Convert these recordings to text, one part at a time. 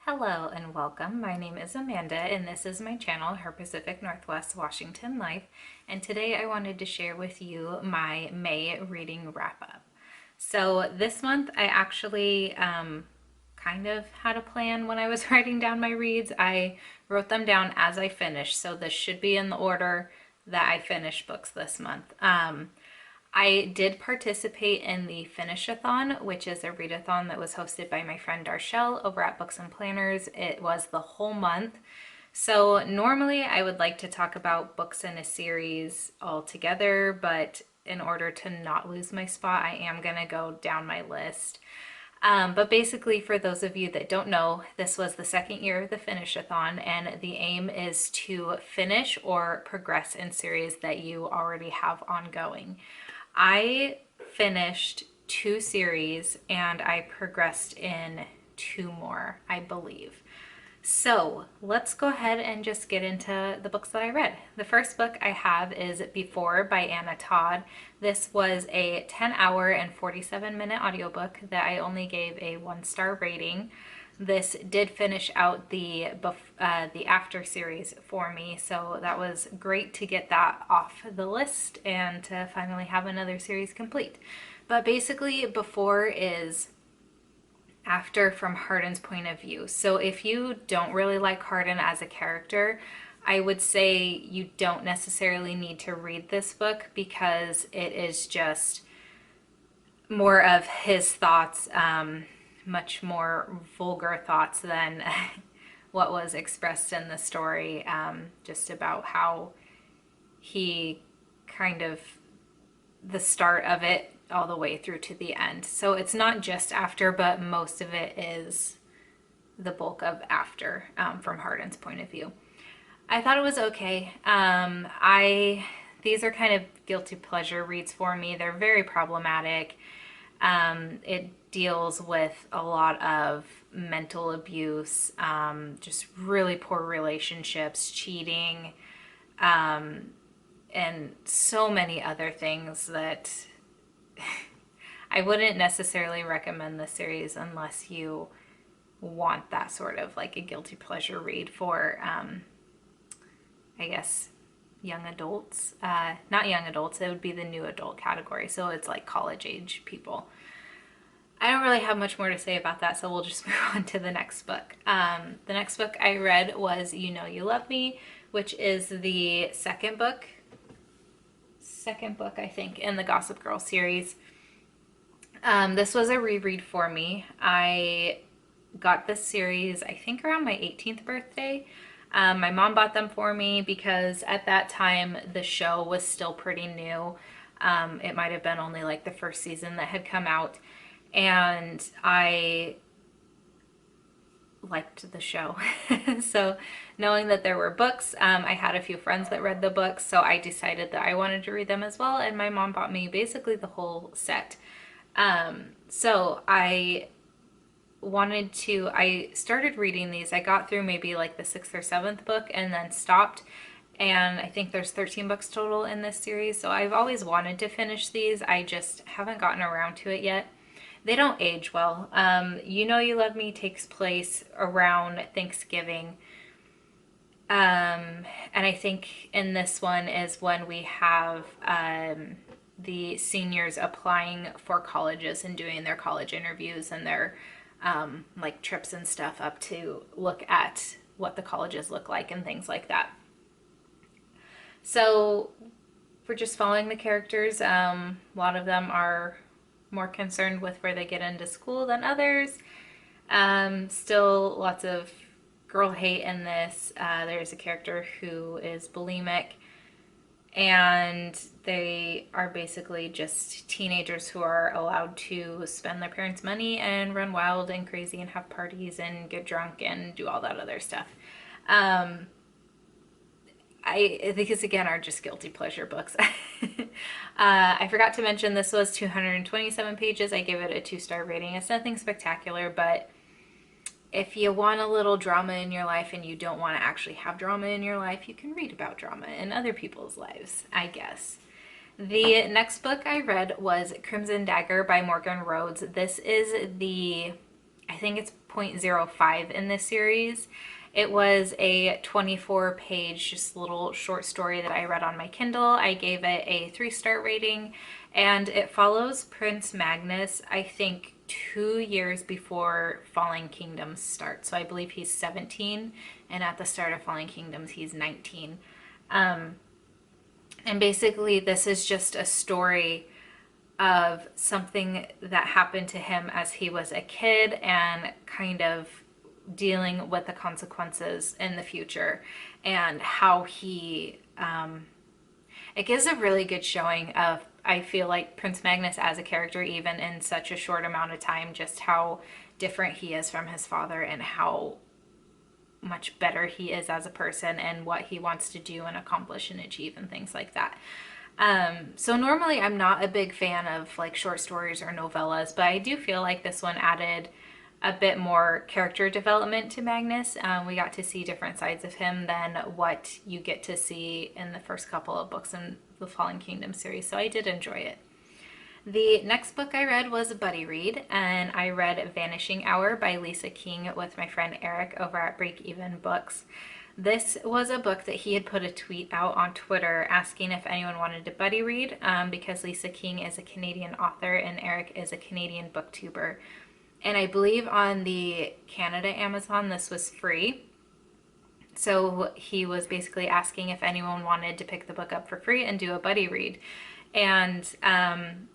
Hello and welcome. My name is Amanda and this is my channel, Her Pacific Northwest Washington Life. And today I wanted to share with you my May reading wrap up. So this month I actually kind of had a plan when I was writing down my reads. I wrote them down as I finished. So this should be in the order that I finished books this month. I did participate in the Finishathon, which is a readathon that was hosted by my friend Darshell over at Books and Planners. It was the whole month. So normally I would like to talk about books in a series altogether, but in order to not lose my spot, I am going to go down my list. But basically, for those of you that don't know, this was the second year of the Finishathon, and the aim is to finish or progress in series that you already have ongoing. I finished 2 series and I progressed in 2 more, I believe. So let's go ahead and just get into the books that I read. The first book I have is Before by Anna Todd. This was a 10-hour and 47-minute audiobook that I only gave a 1-star rating. This did finish out the After series for me, so that was great to get that off the list and to finally have another series complete. But basically, Before is After from Hardin's point of view. So if you don't really like Hardin as a character, I would say you don't necessarily need to read this book because it is just more of his thoughts, much more vulgar thoughts than what was expressed in the story, just about how he kind of, the start of it all the way through to the end. So it's not just After, but most of it is the bulk of After, from Hardin's point of view. I thought it was okay. These are kind of guilty pleasure reads for me. They're very problematic. It deals with a lot of mental abuse, just really poor relationships, cheating, and so many other things that I wouldn't necessarily recommend this series unless you want that sort of like a guilty pleasure read for, I guess, young adults. Not young adults, it would be the new adult category. So it's like college age people. I don't really have much more to say about that, so we'll just move on to the next book. The next book I read was You Know You Love Me, which is the second book, I think, in the Gossip Girl series. This was a reread for me. I got this series, I think, around my 18th birthday. My mom bought them for me because at that time the show was still pretty new. It might have been only like the first season that had come out, and I liked the show. So knowing that there were books, I had a few friends that read the books, so I decided that I wanted to read them as well, and my mom bought me basically the whole set. So I started reading these. I got through maybe like the 6th or 7th book and then stopped. And I think there's 13 books total in this series. So I've always wanted to finish these. I just haven't gotten around to it yet. They don't age well. You Know You Love Me takes place around Thanksgiving. And I think in this one is when we have the seniors applying for colleges and doing their college interviews and their like trips and stuff up to look at what the colleges look like and things like that. So we're just following the characters. A lot of them are more concerned with where they get into school than others. Still lots of girl hate in this. There's a character who is bulimic, and they are basically just teenagers who are allowed to spend their parents' money and run wild and crazy and have parties and get drunk and do all that other stuff. These again are just guilty pleasure books. I forgot to mention this was 227 pages. I gave it a 2-star rating. It's nothing spectacular, but if you want a little drama in your life and you don't want to actually have drama in your life, you can read about drama in other people's lives, I guess. The next book I read was Crimson Dagger by Morgan Rhodes. This is the I think it's 0.05 in this series. It was a 24-page, just little short story that I read on my Kindle. I gave it a 3-star rating, and it follows Prince Magnus, I think, 2 years before Fallen Kingdoms starts. So I believe he's 17, and at the start of Fallen Kingdoms, he's 19. And basically, this is just a story of something that happened to him as he was a kid and kind of dealing with the consequences in the future, and how he it gives a really good showing of, I feel like, Prince Magnus as a character, even in such a short amount of time, just how different he is from his father and how much better he is as a person and what he wants to do and accomplish and achieve and things like that. So normally I'm not a big fan of like short stories or novellas, but I do feel like this one added a bit more character development to Magnus. We got to see different sides of him than what you get to see in the first couple of books in the Fallen Kingdom series, so I did enjoy it. The next book I read was a buddy read, and I read Vanishing Hour by Lisa King with my friend Eric over at Break Even Books. This was a book that he had put a tweet out on Twitter asking if anyone wanted to buddy read, because Lisa King is a Canadian author and Eric is a Canadian booktuber. And I believe on the Canada Amazon this was free. So he was basically asking if anyone wanted to pick the book up for free and do a buddy read. And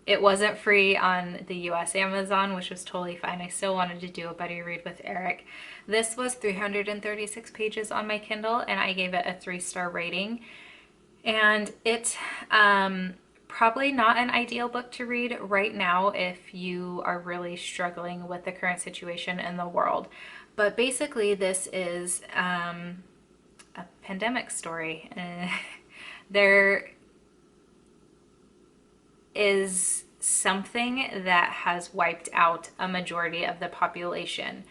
it wasn't free on the US Amazon, which was totally fine. I still wanted to do a buddy read with Eric. This was 336 pages on my Kindle, and I gave it a 3-star rating. And it's probably not an ideal book to read right now if you are really struggling with the current situation in the world. But basically, this is a pandemic story. There is something that has wiped out a majority of the population.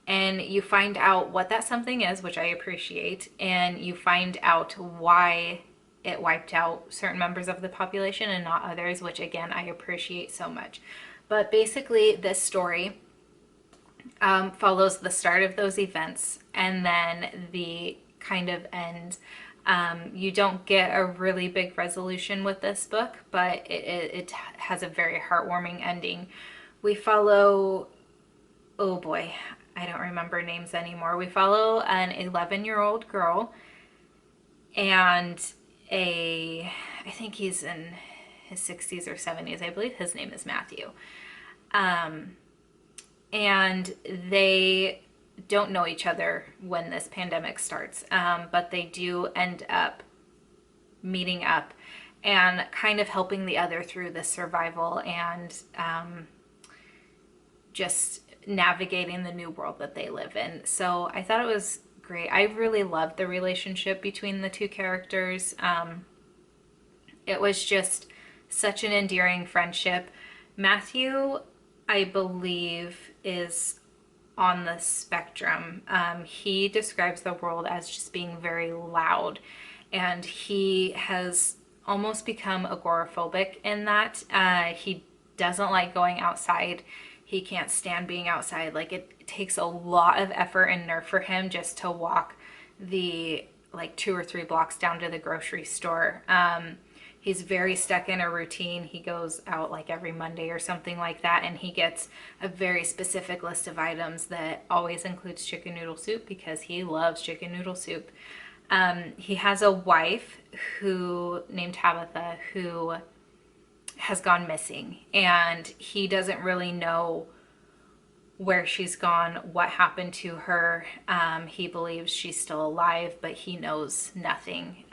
And you find out what that something is, which I appreciate, and you find out why it wiped out certain members of the population and not others, which again, I appreciate so much. But basically, this story follows the start of those events and then the kind of end. You don't get a really big resolution with this book, but it has a very heartwarming ending. We follow, oh boy, I don't remember names anymore. We follow an 11-year-old girl and I think he's in his 60s or 70s. I believe his name is Matthew. And they don't know each other when this pandemic starts, but they do end up meeting up and kind of helping the other through the survival and just navigating the new world that they live in. So I thought it was great. I really loved the relationship between the two characters. It was just such an endearing friendship. Matthew, I believe, is on the spectrum. He describes the world as just being very loud, and he has almost become agoraphobic in that. He doesn't like going outside. He can't stand being outside. Like, it takes a lot of effort and nerve for him just to walk the like 2 or 3 blocks down to the grocery store. He's very stuck in a routine. He goes out like every Monday or something like that, and he gets a very specific list of items that always includes chicken noodle soup because he loves chicken noodle soup. He has a wife named Tabitha who has gone missing, and he doesn't really know where she's gone, what happened to her. He believes she's still alive, but he knows nothing.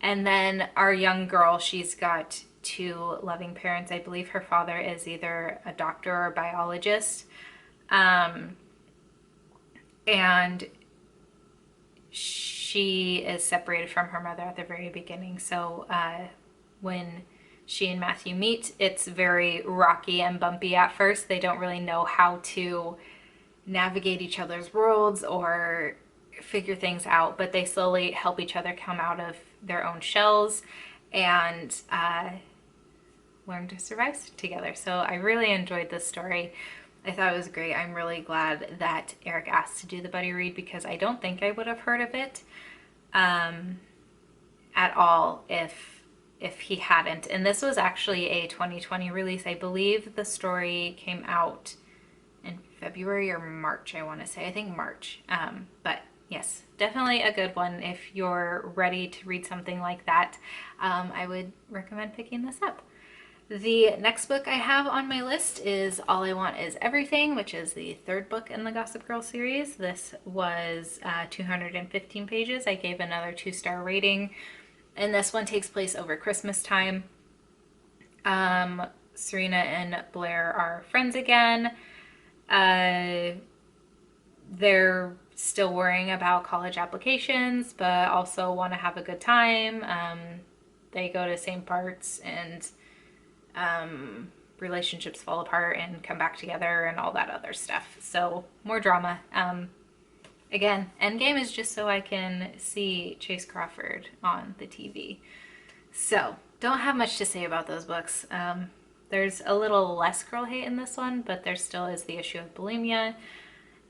And then our young girl, she's got 2 loving parents. I believe her father is either a doctor or a biologist. And she is separated from her mother at the very beginning. So when she and Matthew meet, it's very rocky and bumpy at first. They don't really know how to navigate each other's worlds or figure things out, but they slowly help each other come out of their own shells and learn to survive together. So I really enjoyed this story. I thought it was great. I'm really glad that Eric asked to do the buddy read because I don't think I would have heard of it at all if he hadn't. And this was actually a 2020 release. I believe the story came out in February or March, I want to say. I think March. But yes, definitely a good one. If you're ready to read something like that, I would recommend picking this up. The next book I have on my list is All I Want Is Everything, which is the third book in the Gossip Girl series. This was 215 pages. I gave another 2-star rating. And this one takes place over Christmas time. Serena and Blair are friends again. They're still worrying about college applications, but also want to have a good time. They go to same parts, and relationships fall apart and come back together and all that other stuff. So more drama. Again, Endgame is just so I can see Chase Crawford on the TV. So don't have much to say about those books. There's a little less girl hate in this one, but there still is the issue of bulimia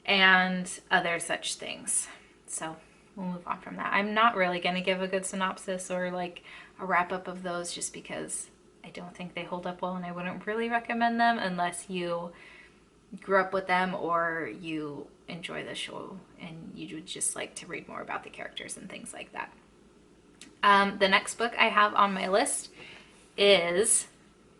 and other such things. So we'll move on from that. I'm not really going to give a good synopsis or like a wrap up of those just because I don't think they hold up well, and I wouldn't really recommend them unless you grew up with them or you enjoy the show and you would just like to read more about the characters and things like that. The next book I have on my list is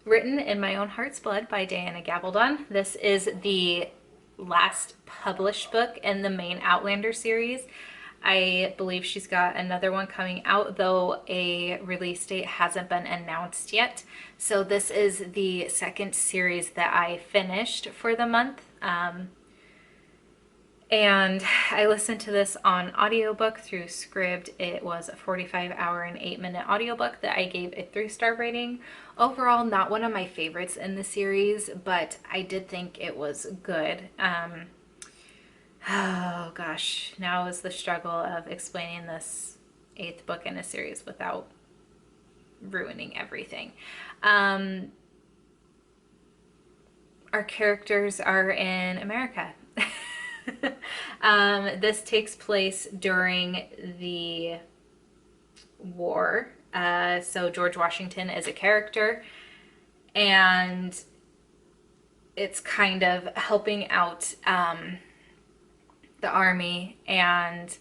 Written in My Own Heart's Blood by Diana Gabaldon. This is the last published book in the main Outlander series. I believe she's got another one coming out, though a release date hasn't been announced yet. So this is the second series that I finished for the month. And I listened to this on audiobook through Scribd. It was a 45-hour and 8-minute audiobook that I gave a 3-star rating. Overall, not one of my favorites in the series, but I did think it was good. Oh gosh, now is the struggle of explaining this 8th book in a series without ruining everything. Our characters are in America. This takes place during the war. So George Washington is a character, and it's kind of helping out the army and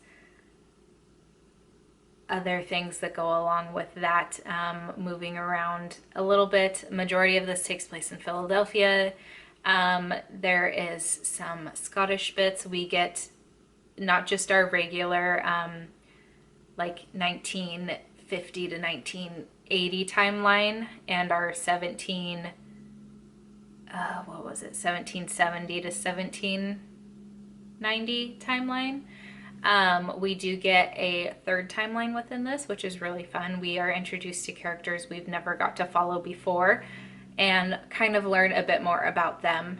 other things that go along with that, moving around a little bit. Majority of this takes place in Philadelphia. There is some Scottish bits. We get not just our regular like 1950 to 1980 timeline and our 1770 to 1790 timeline. We do get a third timeline within this, which is really fun. We are introduced to characters we've never got to follow before and kind of learn a bit more about them.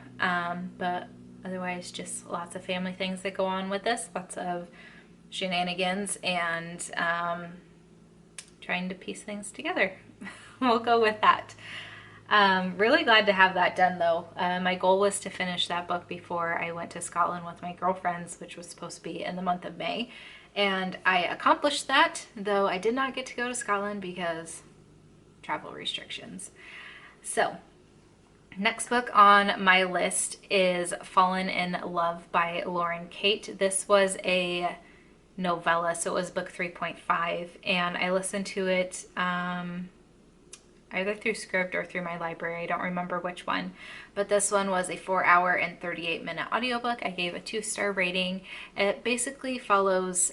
But otherwise, just lots of family things that go on with this, lots of shenanigans and trying to piece things together. We'll go with that. Really glad to have that done though. My goal was to finish that book before I went to Scotland with my girlfriends, which was supposed to be in the month of May. And I accomplished that, though I did not get to go to Scotland because travel restrictions. So, next book on my list is Fallen in Love by Lauren Kate. This was a novella, so it was book 3.5, and I listened to it either through Scribd or through my library. I don't remember which one, but this one was a 4-hour and 38-minute audiobook. I gave a 2-star rating. It basically follows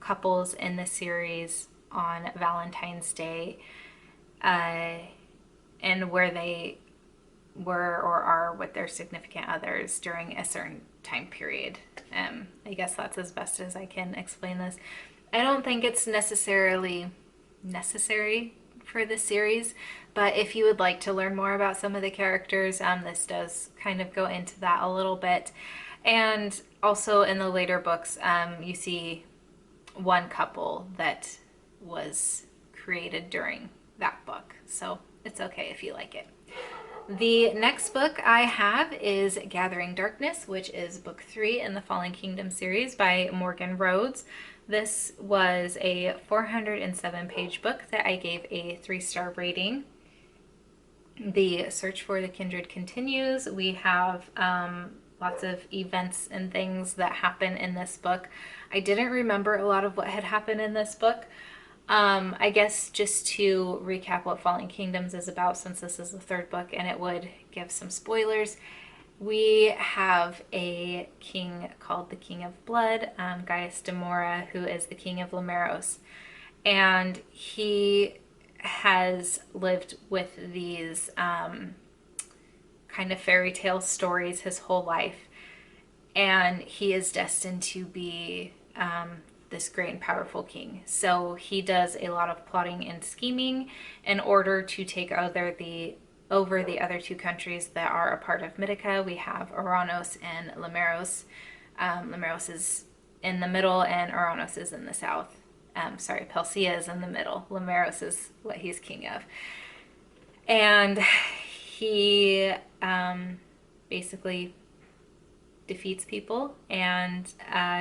couples in the series on Valentine's Day and where they were or are with their significant others during a certain time period. I guess that's as best as I can explain this. I don't think it's necessarily necessary for this series, but if you would like to learn more about some of the characters, this does kind of go into that a little bit. And also in the later books, you see one couple that was created during that book, so it's okay if you like it. The next book I have is Gathering Darkness, which is book 3 in the Fallen Kingdom series by Morgan Rhodes. This was a 407-page book that I gave a 3-star rating. The search for the kindred continues. We have lots of events and things that happen in this book. I didn't remember a lot of what had happened in this book. I guess just to recap what Fallen Kingdoms is about, since this is the 3rd book and it would give some spoilers, we have a king called the King of Blood, Gaius de Mora, who is the king of Lumeros. And he has lived with these kind of fairy tale stories his whole life. And he is destined to be this great and powerful king. So he does a lot of plotting and scheming in order to take over the other 2 countries that are a part of Mythica. We have Oranos and Lumeros. Lumeros is in the middle and Oranos is in the south. Pelsia is in the middle. Lumeros is what he's king of. And he basically defeats people and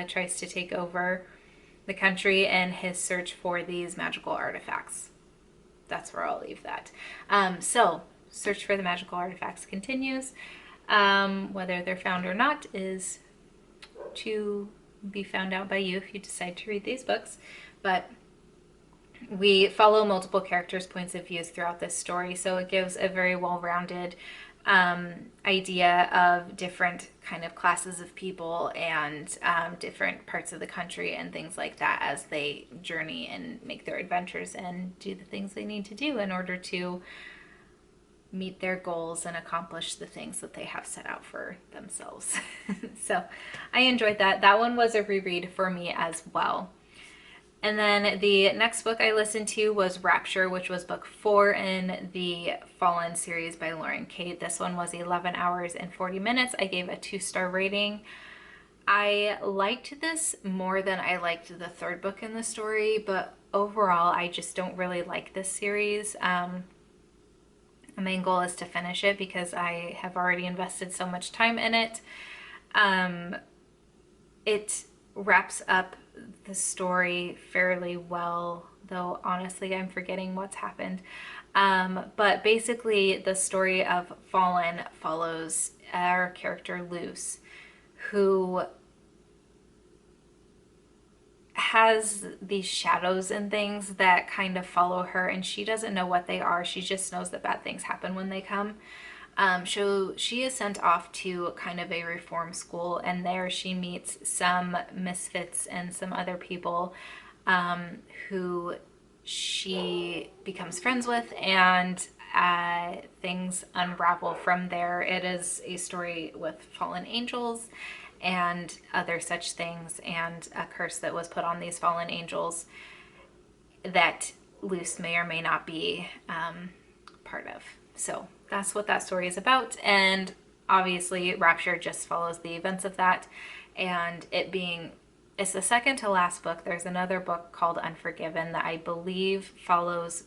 tries to take over the country in his search for these magical artifacts. That's where I'll leave that. So, search for the magical artifacts continues. Whether they're found or not is to be found out by you if you decide to read these books. But we follow multiple characters' points of views throughout this story, so it gives a very well-rounded idea of different kind of classes of people and different parts of the country and things like that as they journey and make their adventures and do the things they need to do in order to meet their goals and accomplish the things that they have set out for themselves. So I enjoyed that. That one was a reread for me as well. And then the next book I listened to was Rapture, which was book 4 in the Fallen series by Lauren Kate. This one was 11 hours and 40 minutes. I gave a 2-star rating. I liked this more than I liked the 3rd book in the story, but overall I just don't really like this series. My main goal is to finish it because I have already invested so much time in it. It wraps up the story fairly well, though honestly I'm forgetting what's happened. But basically the story of Fallen follows our character Luce, who has these shadows and things that kind of follow her, and she doesn't know what they are. She just knows that bad things happen when they come. So she is sent off to kind of a reform school, and there she meets some misfits and some other people who she becomes friends with, and things unravel from there. It is a story with fallen angels and other such things, and a curse that was put on these fallen angels that Luce may or may not be part of. So that's what that story is about, and obviously Rapture just follows the events of that. And it's the second to last book. There's another book called Unforgiven that I believe follows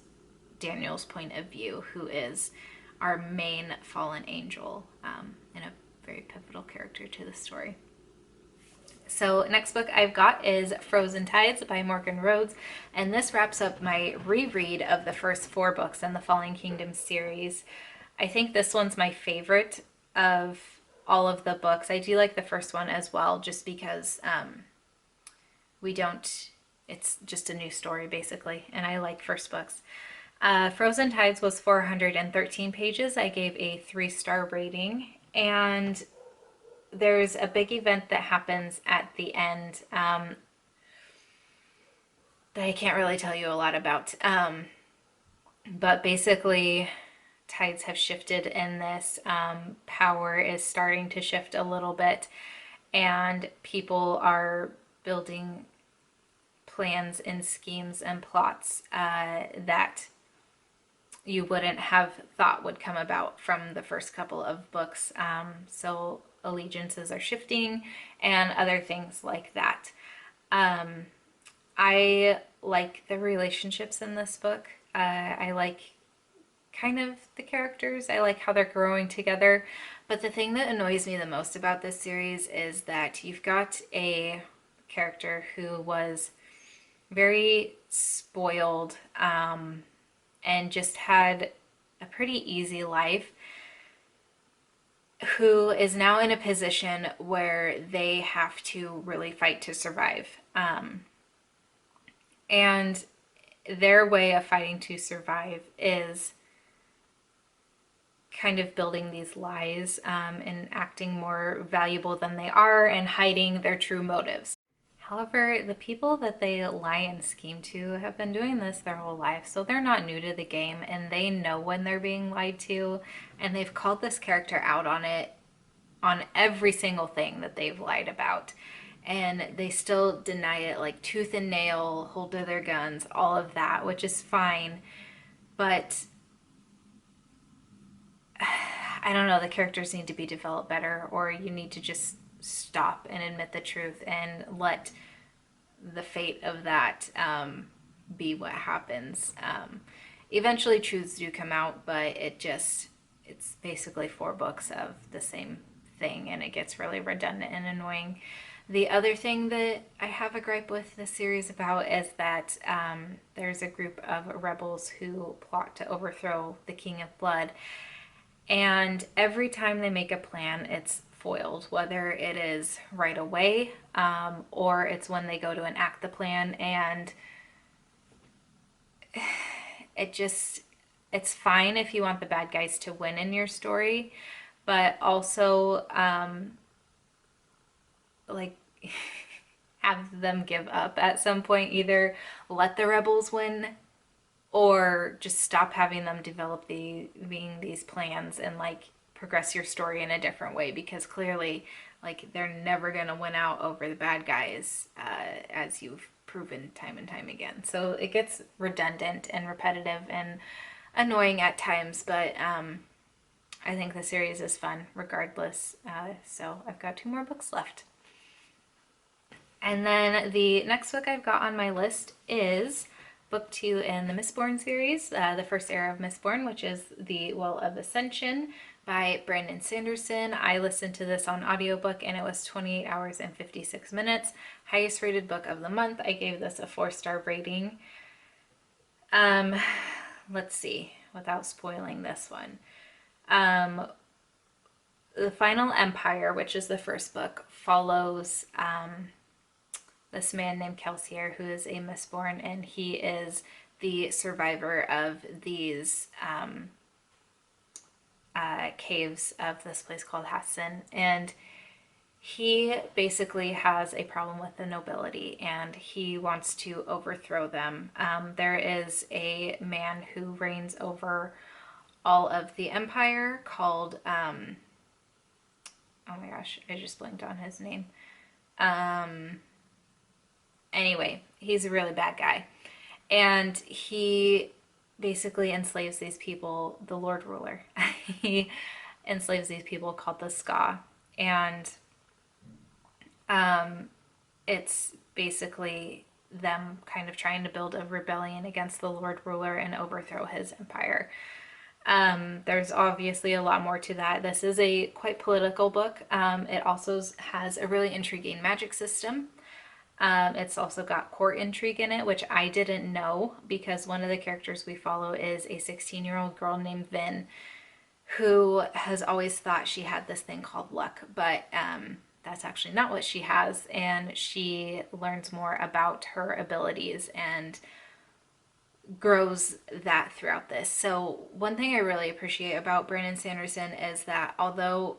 Daniel's point of view, who is our main fallen angel, and a very pivotal character to the story. So next book I've got is Frozen Tides by Morgan Rhodes, and this wraps up my reread of the first 4 books in the Fallen Kingdom series. I think this one's my favorite of all of the books. I do like the first one as well, just because it's just a new story basically, and I like first books. Frozen Tides was 413 pages. I gave a 3-star rating, and there's a big event that happens at the end that I can't really tell you a lot about. But basically, tides have shifted in this. Power is starting to shift a little bit, and people are building plans and schemes and plots that you wouldn't have thought would come about from the first couple of books. So allegiances are shifting and other things like that. I like the relationships in this book. I like kind of the characters. I like how they're growing together. But the thing that annoys me the most about this series is that you've got a character who was very spoiled, and just had a pretty easy life, who is now in a position where they have to really fight to survive. And their way of fighting to survive is kind of building these lies, and acting more valuable than they are and hiding their true motives. However, the people that they lie and scheme to have been doing this their whole life, so they're not new to the game and they know when they're being lied to, and they've called this character out on it, on every single thing that they've lied about. And they still deny it like tooth and nail, hold to their guns, all of that, which is fine. But I don't know, the characters need to be developed better, or you need to just stop and admit the truth and let the fate of that be what happens. Eventually truths do come out, but it's basically 4 books of the same thing, and it gets really redundant and annoying. The other thing that I have a gripe with this series about is that there's a group of rebels who plot to overthrow the King of Blood, and every time they make a plan, it's foiled, whether it is right away, or it's when they go to enact the plan, and it's fine if you want the bad guys to win in your story, but also like have them give up at some point. Either let the rebels win, or just stop having them develop these plans and like progress your story in a different way, because clearly like they're never gonna win out over the bad guys, as you've proven time and time again. So it gets redundant and repetitive and annoying at times, but I think the series is fun regardless. So I've got 2 more books left. And then the next book I've got on my list is book 2 in the Mistborn series, the first era of Mistborn, which is the Well of Ascension by Brandon Sanderson. I listened to this on audiobook and it was 28 hours and 56 minutes. Highest rated book of the month. I gave this a 4-star rating. Let's see, without spoiling this one. The Final Empire, which is the first book, follows this man named Kelsier, who is a Mistborn, and he is the survivor of these caves of this place called Hassan. And he basically has a problem with the nobility and he wants to overthrow them. There is a man who reigns over all of the empire called, oh my gosh, I just blanked on his name. Anyway, he's a really bad guy. And he basically enslaves these people, the Lord Ruler. He enslaves these people called the Ska. And it's basically them kind of trying to build a rebellion against the Lord Ruler and overthrow his empire. There's obviously a lot more to that. This is a quite political book. It also has a really intriguing magic system. It's also got court intrigue in it, which I didn't know, because one of the characters we follow is a 16-year-old girl named Vin, who has always thought she had this thing called luck, but that's actually not what she has, and she learns more about her abilities and grows that throughout this. So one thing I really appreciate about Brandon Sanderson is that although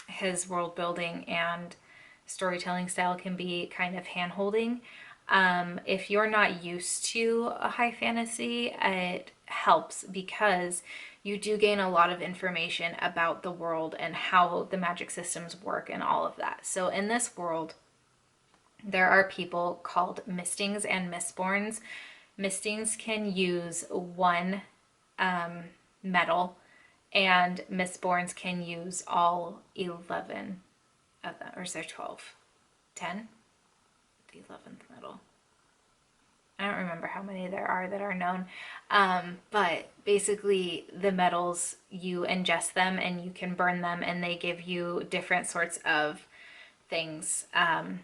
his world building and storytelling style can be kind of hand-holding, if you're not used to a high fantasy, it helps because you do gain a lot of information about the world and how the magic systems work and all of that. So in this world, there are people called Mistings and Mistborns. Mistings can use 1 metal, and Mistborns can use all 11 of them. Or is there 12? 10? The 11th metal. I don't remember how many there are that are known. But basically, the metals, you ingest them and you can burn them, and they give you different sorts of things and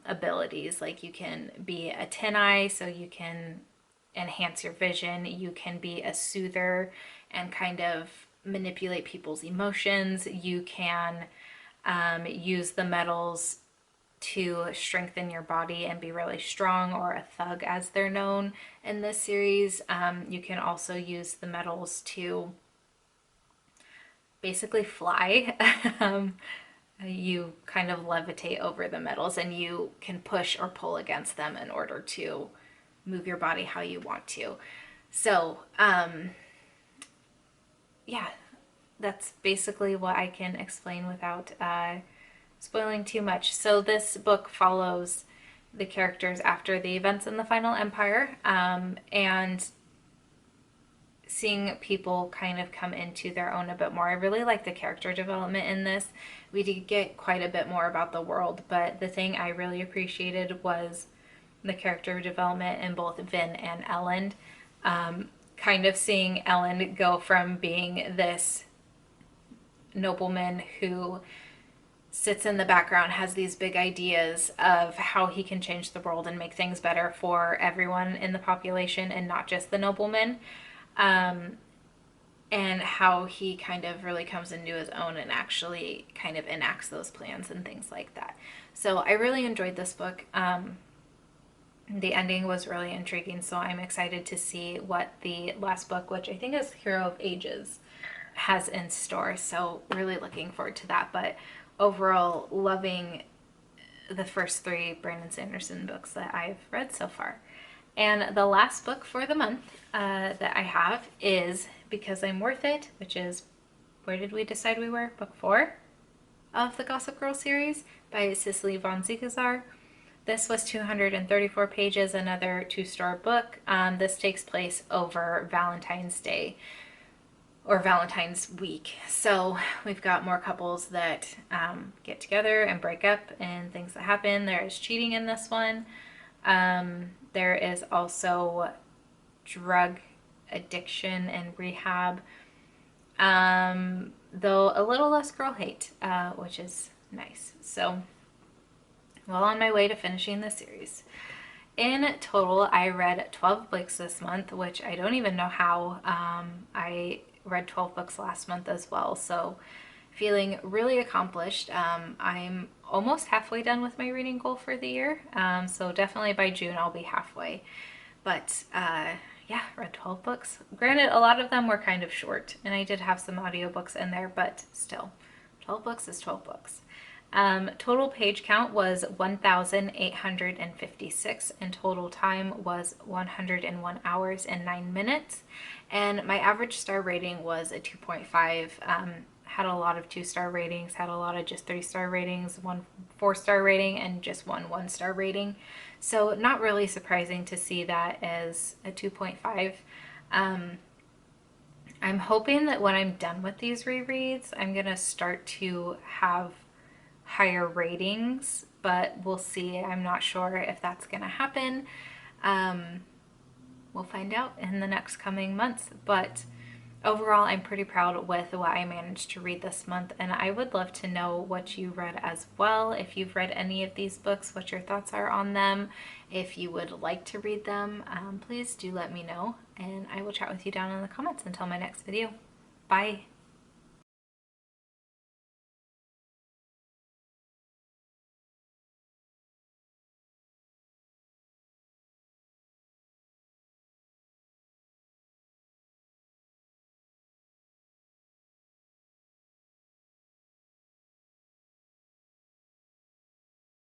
abilities. Like you can be a tin eye, so you can enhance your vision. You can be a soother and kind of manipulate people's emotions. You can use the metals to strengthen your body and be really strong, or a thug as they're known in this series. You can also use the metals to basically fly. You kind of levitate over the metals and you can push or pull against them in order to move your body how you want to. So, yeah, that's basically what I can explain without spoiling too much. So this book follows the characters after the events in the Final Empire, and seeing people kind of come into their own a bit more. I really like the character development in this. We did get quite a bit more about the world, but the thing I really appreciated was the character development in both Vin and Ellen. Kind of seeing Ellen go from being this nobleman who sits in the background, has these big ideas of how he can change the world and make things better for everyone in the population and not just the noblemen. And how he kind of really comes into his own and actually kind of enacts those plans and things like that. So I really enjoyed this book. The ending was really intriguing, so I'm excited to see what the last book, which I think is Hero of Ages, has in store. So really looking forward to that. But overall, loving the first three Brandon Sanderson books that I've read so far. And the last book for the month that I have is Because I'm Worth It, which is, where did we decide we were? Book 4 of the Gossip Girl series by Cicely von Ziegler. This was 234 pages, another 2-star book. This takes place over Valentine's Day or Valentine's week. So we've got more couples that get together and break up and things that happen. There is cheating in this one. There is also drug addiction and rehab, though a little less girl hate, which is nice. So, well on my way to finishing the series. In total, I read 12 books this month, which I don't even know how. I read 12 books last month as well, so feeling really accomplished. I'm almost halfway done with my reading goal for the year, so definitely by June I'll be halfway. But yeah, read 12 books. Granted, a lot of them were kind of short, and I did have some audiobooks in there, but still, 12 books is 12 books. Total page count was 1,856, and total time was 101 hours and 9 minutes. And my average star rating was a 2.5. Had a lot of 2-star ratings, had a lot of just 3-star ratings, 1 4-star rating, and just 1 1-star rating. So not really surprising to see that as a 2.5. I'm hoping that when I'm done with these rereads, I'm going to start to have higher ratings, but we'll see. I'm not sure if that's going to happen. We'll find out in the next coming months, but overall I'm pretty proud with what I managed to read this month, and I would love to know what you read as well. If you've read any of these books, what your thoughts are on them. If you would like to read them, please do let me know, and I will chat with you down in the comments until my next video. Bye!